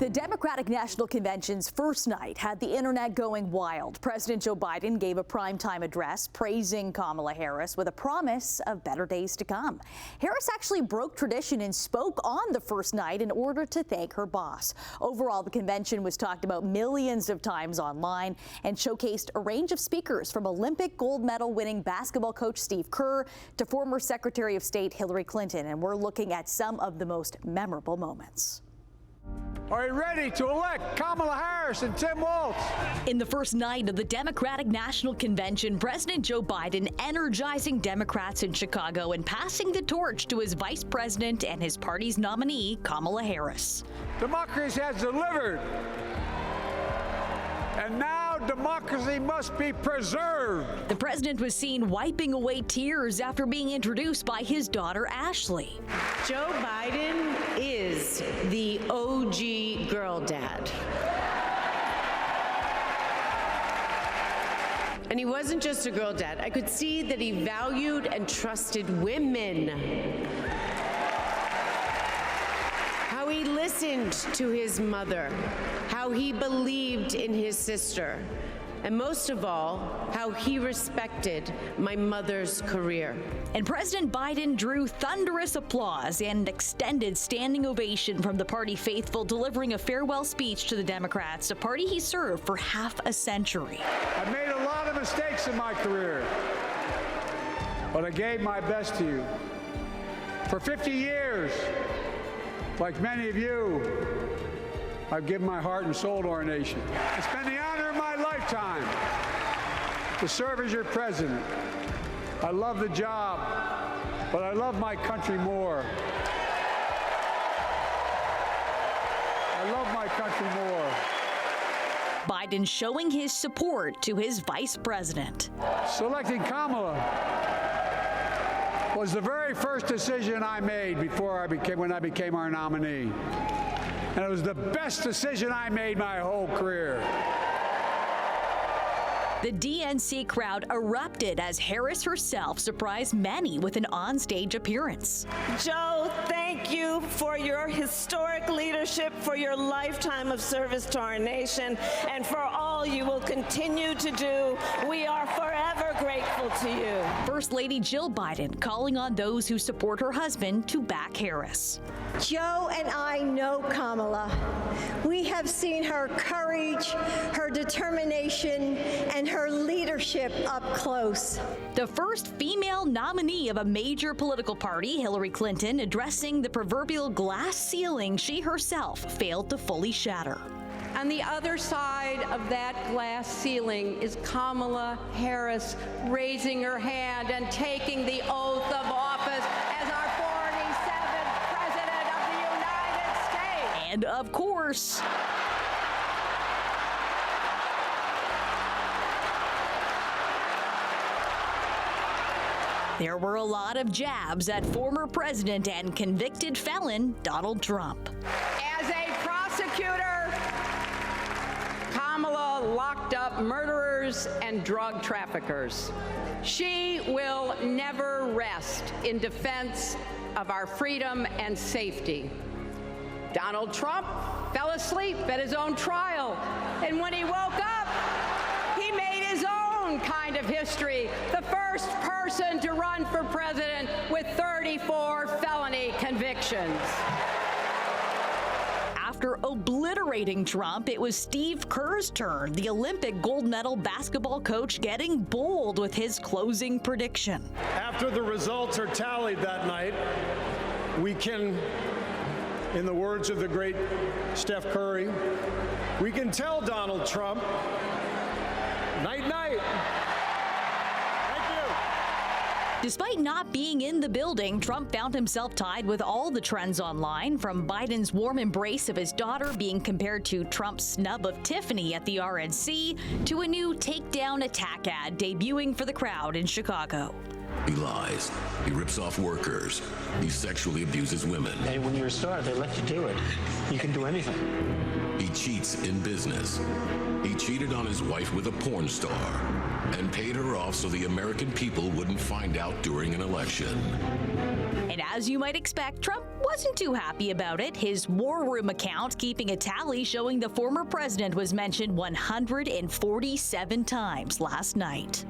The Democratic National Convention's first night had the internet going wild. President Joe Biden gave a primetime address praising Kamala Harris with a promise of better days to come. Harris actually broke tradition and spoke on the first night in order to thank her boss. Overall, the convention was talked about millions of times online and showcased a range of speakers from Olympic gold medal winning basketball coach Steve Kerr to former Secretary of State Hillary Clinton. And we're looking at some of the most memorable moments. Are you ready to elect Kamala Harris and Tim Walz? In the first night of the Democratic National Convention, President Joe Biden energizing Democrats in Chicago and passing the torch to his vice president and his party's nominee, Kamala Harris. Democracy has delivered. And now democracy must be preserved. The president was seen wiping away tears after being introduced by his daughter, Ashley. Joe Biden is the OG girl dad. And he wasn't just a girl dad. I could see that he valued and trusted women. How he listened to his mother, how he believed in his sister, and most of all, how he respected my mother's career. And President Biden drew thunderous applause and extended standing ovation from the party faithful, delivering a farewell speech to the Democrats, a party he served for half a century. I made a lot of mistakes in my career, but I gave my best to you. For 50 years, like many of you, I've given my heart and soul to our nation. It's been the honor of my lifetime to serve as your president. I love the job, but I love my country more. I love my country more. Biden showing his support to his vice president. Selecting Kamala was the very first decision I made when I became our nominee. And it was the best decision I made my whole career. The DNC crowd erupted as Harris herself surprised many with an onstage appearance. Joe, thank you for your historic leadership, for your lifetime of service to our nation, and for all you will continue to do. We are forever grateful to you. First Lady Jill Biden calling on those who support her husband to back Harris. Joe and I know Kamala. We have seen her courage, her determination, and her leadership up close. The first female nominee of a major political party, Hillary Clinton, addressing the proverbial glass ceiling she herself failed to fully shatter. On the other side of that glass ceiling is Kamala Harris raising her hand and taking the oath of office as our 47th President of the United States. And of course, there were a lot of jabs at former president and convicted felon Donald Trump. As a prosecutor, Kamala locked up murderers and drug traffickers. She will never rest in defense of our freedom and safety. Donald Trump fell asleep at his own trial, and when he woke up, he made his own kind of history, the first person to run for president with 34 felony convictions. After obliterating Trump, it was Steve Kerr's turn, the Olympic gold medal basketball coach getting bold with his closing prediction. After the results are tallied that night, we can, in the words of the great Steph Curry, we can tell Donald Trump, night, night. Despite not being in the building, Trump found himself tied with all the trends online, from Biden's warm embrace of his daughter being compared to Trump's snub of Tiffany at the RNC, to a new takedown attack ad debuting for the crowd in Chicago. He lies. He rips off workers. He sexually abuses women. And when you're a star, they let you do it. You can do anything. He cheats in business. He cheated on his wife with a porn star and paid her off so the American people wouldn't find out during an election. And as you might expect, Trump wasn't too happy about it. His War Room account keeping a tally showing the former president was mentioned 147 times last night.